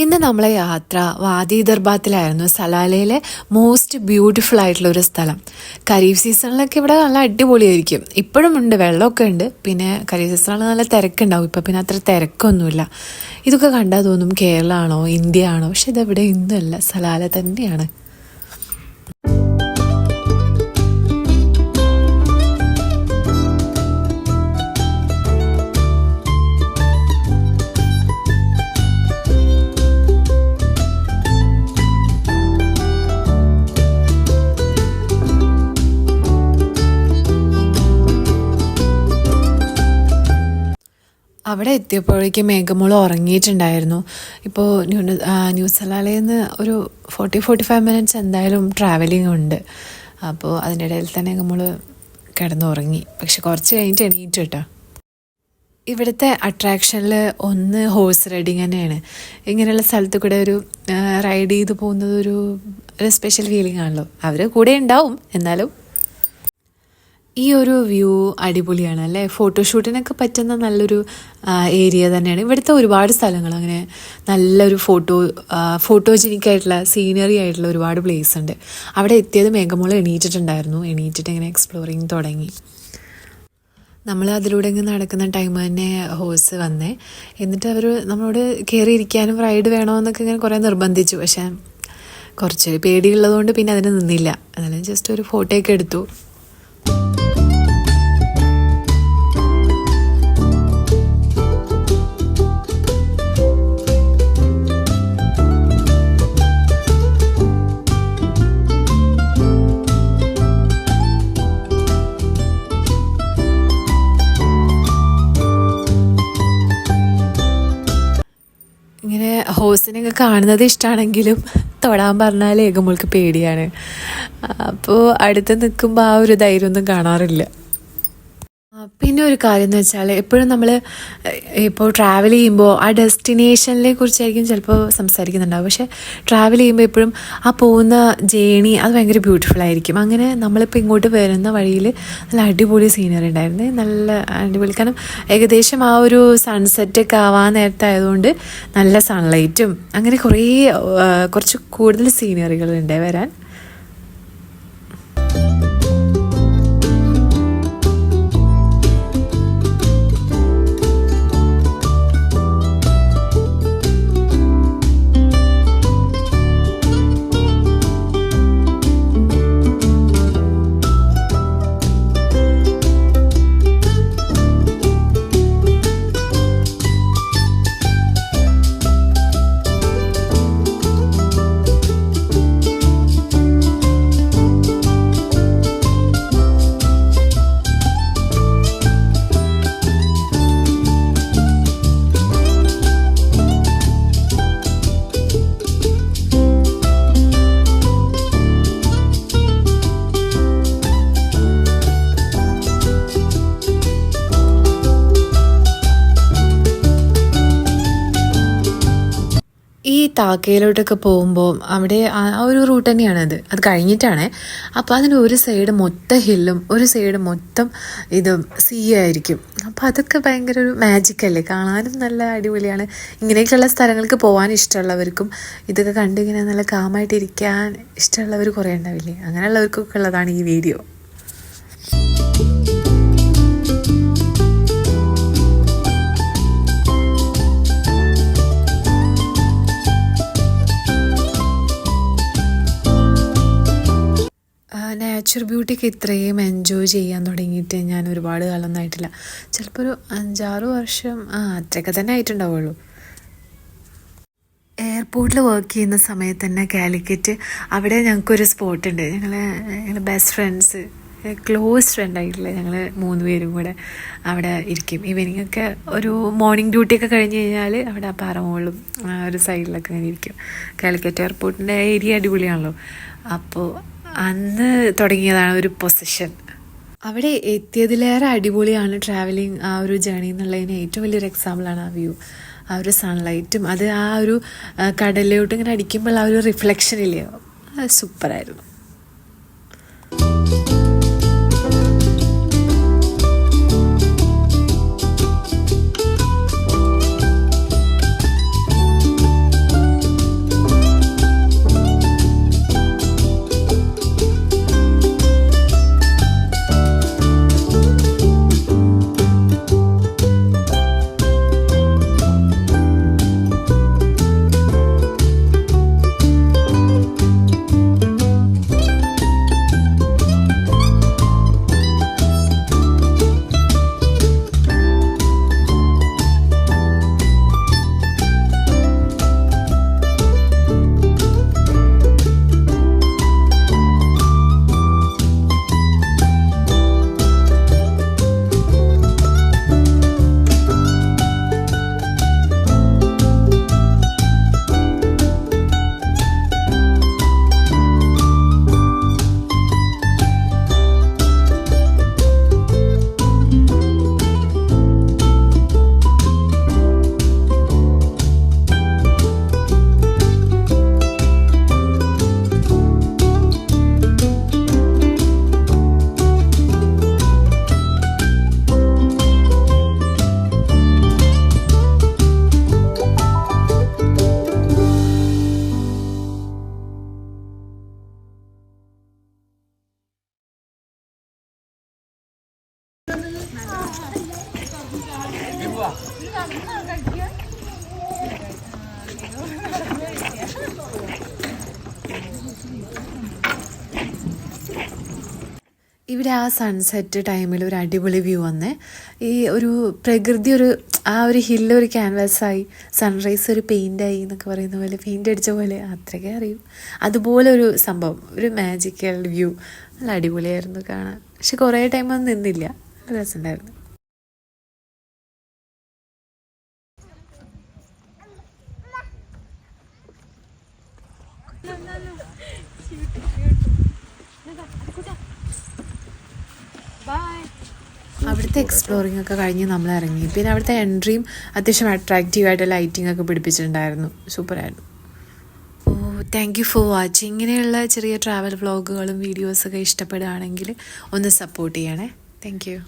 ഇന്ന് നമ്മളെ യാത്ര വാദി ദർബാത്തിലായിരുന്നു. സലാലയിലെ മോസ്റ്റ് ബ്യൂട്ടിഫുൾ ആയിട്ടുള്ള ഒരു സ്ഥലം. ഖരീഫ് സീസണിലൊക്കെ ഇവിടെ നല്ല അടിപൊളിയായിരിക്കും. ഇപ്പോഴും ഉണ്ട്, വെള്ളമൊക്കെ ഉണ്ട്. പിന്നെ ഖരീഫ് സീസണിൽ നല്ല തിരക്കുണ്ടാവും. ഇപ്പം പിന്നെ അത്ര തിരക്കൊന്നുമില്ല. ഇതൊക്കെ കണ്ടാൽ തോന്നും കേരളമാണോ ഇന്ത്യ ആണോ, പക്ഷെ ഇതെവിടെ ഇന്നല്ല, സലാല തന്നെയാണ്. അവിടെ എത്തിയപ്പോഴേക്കും മേഘമോൾ ഉറങ്ങിയിട്ടുണ്ടായിരുന്നു. ഇപ്പോൾ ന്യൂ സലാലയിൽ നിന്ന് ഒരു 45 മിനിറ്റ്സ് എന്തായാലും ട്രാവലിംഗ് ഉണ്ട്. അപ്പോൾ അതിൻ്റെ ഇടയിൽ തന്നെ മേഘമോൾ കിടന്നുറങ്ങി. പക്ഷെ കുറച്ച് കഴിഞ്ഞിട്ട് എണീറ്റ് കേട്ടോ. ഇവിടുത്തെ അട്രാക്ഷനിൽ ഒന്ന് ഹോഴ്സ് റൈഡിങ് തന്നെയാണ്. ഇങ്ങനെയുള്ള സ്ഥലത്ത് കൂടെ ഒരു റൈഡ് ചെയ്ത് പോകുന്നത് ഒരു സ്പെഷ്യൽ ഫീലിംഗ് ആണല്ലോ. അവർ കൂടെ ഉണ്ടാവും, എന്നാലും ഈ ഒരു വ്യൂ അടിപൊളിയാണ് അല്ലേ. ഫോട്ടോഷൂട്ടിനൊക്കെ പറ്റുന്ന നല്ലൊരു ഏരിയ തന്നെയാണ്. ഇവിടുത്തെ ഒരുപാട് സ്ഥലങ്ങൾ അങ്ങനെ നല്ലൊരു ഫോട്ടോജനിക്കായിട്ടുള്ള സീനറി ആയിട്ടുള്ള ഒരുപാട് പ്ലേസ് ഉണ്ട്. അവിടെ എത്തിയത് മേഘമോൾ എണീറ്റിട്ടുണ്ടായിരുന്നു. എണീറ്റിട്ട് ഇങ്ങനെ എക്സ്പ്ലോറിങ് തുടങ്ങി. നമ്മൾ അതിലൂടെ ഇങ്ങനെ നടക്കുന്ന ടൈം തന്നെ ഹോഴ്സ് വന്നേ. എന്നിട്ട് അവർ നമ്മളോട് കയറിയിരിക്കാനും റൈഡ് വേണമെന്നൊക്കെ ഇങ്ങനെ കുറേ നിർബന്ധിച്ചു. പക്ഷേ കുറച്ച് പേടിയുള്ളതുകൊണ്ട് പിന്നെ അതിന് നിന്നില്ല. എന്നാലും ജസ്റ്റ് ഒരു ഫോട്ടോയൊക്കെ എടുത്തു. ഇങ്ങനെ ഹോഴ്സിനൊക്കെ കാണുന്നത് ഇഷ്ടമാണെങ്കിലും തൊടാൻ പറഞ്ഞാൽ ഏകമോൾക്ക് പേടിയാണ്. അപ്പോൾ അടുത്ത് നിൽക്കുമ്പോൾ ആ ഒരു ധൈര്യമൊന്നും കാണാറില്ല. പിന്നെ ഒരു കാര്യം എന്ന് വെച്ചാൽ എപ്പോഴും നമ്മൾ ഇപ്പോൾ ട്രാവൽ ചെയ്യുമ്പോൾ ആ ഡെസ്റ്റിനേഷനിലെ കുറിച്ചായിരിക്കും ചിലപ്പോൾ സംസാരിക്കുന്നുണ്ടാവും. പക്ഷേ ട്രാവൽ ചെയ്യുമ്പോൾ എപ്പോഴും ആ പോകുന്ന ജേണി അത് ഭയങ്കര ബ്യൂട്ടിഫുൾ ആയിരിക്കും. അങ്ങനെ നമ്മളിപ്പോൾ ഇങ്ങോട്ട് വരുന്ന വഴിയിൽ നല്ല അടിപൊളി സീനറി ഉണ്ടായിരുന്നു. നല്ല അടിപൊളി, കാരണം ഏകദേശം ആ ഒരു സൺസെറ്റൊക്കെ ആവാൻ നേരത്തായതുകൊണ്ട് നല്ല സൺലൈറ്റും അങ്ങനെ കുറച്ച് കൂടുതൽ സീനറികളുണ്ട് വരാൻ. ഈ താക്കയിലോട്ടൊക്കെ പോകുമ്പോൾ അവിടെ ആ ഒരു റൂട്ട് തന്നെയാണത്. അത് കഴിഞ്ഞിട്ടാണ്. അപ്പോൾ അതിന് ഒരു സൈഡ് മൊത്തം ഹില്ലും ഒരു സൈഡ് മൊത്തം സീ ആയിരിക്കും. അപ്പോൾ അതൊക്കെ ഭയങ്കര ഒരു മാജിക്കല്ലേ, കാണാനും നല്ല അടിപൊളിയാണ്. ഇങ്ങനെയൊക്കെയുള്ള സ്ഥലങ്ങൾക്ക് പോകാൻ ഇഷ്ടമുള്ളവർക്കും ഇതൊക്കെ കണ്ടിങ്ങനെ നല്ല കാമായിട്ടിരിക്കാൻ ഇഷ്ടമുള്ളവർ കുറേ ഉണ്ടാവില്ലേ, അങ്ങനെയുള്ളവർക്കൊക്കെ ഉള്ളതാണ് ഈ വീഡിയോ. നാച്ചുറൽ ബ്യൂട്ടിക്ക് ഇത്രയും എൻജോയ് ചെയ്യാൻ തുടങ്ങിയിട്ട് ഞാൻ ഒരുപാട് കാലമൊന്നും ആയിട്ടില്ല. ചിലപ്പോൾ ഒരു 5-6 വർഷം അത്രയൊക്കെ തന്നെ ആയിട്ടുണ്ടാവുള്ളൂ. എയർപോർട്ടിൽ വർക്ക് ചെയ്യുന്ന സമയത്ത് തന്നെ കാലിക്കറ്റ് അവിടെ ഞങ്ങൾക്കൊരു സ്പോട്ടുണ്ട്. ഞങ്ങൾ ബെസ്റ്റ് ഫ്രണ്ട്സ്, ക്ലോസ് ഫ്രണ്ടായിട്ടില്ല ഞങ്ങൾ 3 പേരും കൂടെ അവിടെ ഇരിക്കും. ഈവനിങ് ഒക്കെ ഒരു മോർണിംഗ് ഡ്യൂട്ടിയൊക്കെ കഴിഞ്ഞ് കഴിഞ്ഞാൽ അവിടെ പാറമുകളിലും ഒരു സൈഡിലൊക്കെ ഇങ്ങനെ ഇരിക്കും. കാലിക്കറ്റ് എയർപോർട്ടിൻ്റെ ഏരിയ അടിപൊളിയാണല്ലോ. അപ്പോൾ അന്ന് തുടങ്ങിയതാണ് ഒരു പൊസിഷൻ. അവിടെ എത്തിയതിലേറെ അടിപൊളിയാണ് ട്രാവലിംഗ്, ആ ഒരു ജേണി എന്നുള്ളതിന് ഏറ്റവും വലിയൊരു എക്സാമ്പിളാണ് ആ വ്യൂ. ആ ഒരു സൺലൈറ്റും അത് ആ ഒരു കടലിലോട്ട് ഇങ്ങനെ അടിക്കുമ്പോൾ ആ ഒരു റിഫ്ലക്ഷൻ ഇല്ലേ, അത് സൂപ്പറായിരുന്നു. ഇവിടെ ആ സൺസെറ്റ് ടൈമിൽ ഒരു അടിപൊളി വ്യൂ വന്നേ. ഈ ഒരു പ്രകൃതി ഒരു ആ ഒരു ഹില്ല് ഒരു ക്യാൻവാസായി, സൺറൈസ് ഒരു പെയിൻ്റായി എന്നൊക്കെ പറയുന്ന പോലെ, പെയിൻ്റ് അടിച്ച പോലെ അത്രയ്ക്കേ അറിയും. അതുപോലെ ഒരു സംഭവം, ഒരു മാജിക്കൽ വ്യൂ. നല്ല അടിപൊളിയായിരുന്നു കാണാൻ. പക്ഷെ കുറേ ടൈമൊന്നും നിന്നില്ല, നല്ല രസമുണ്ടായിരുന്നു. അവിടുത്തെ എക്സ്പ്ലോറിംഗ് ഒക്കെ കഴിഞ്ഞ് നമ്മൾ ഇറങ്ങി. പിന്നെ അവിടുത്തെ എൻട്രിയും അത്യാവശ്യം അട്രാക്റ്റീവായിട്ട് ലൈറ്റിംഗ് ഒക്കെ പിടിപ്പിച്ചിട്ടുണ്ടായിരുന്നു. സൂപ്പറായിരുന്നു. ഓ, താങ്ക് യു ഫോർ വാച്ചിങ്. ഇങ്ങനെയുള്ള ചെറിയ ട്രാവൽ വ്ളോഗുകളും വീഡിയോസൊക്കെ ഇഷ്ടപ്പെടുകയാണെങ്കിൽ ഒന്ന് സപ്പോർട്ട് ചെയ്യണേ. Thank you.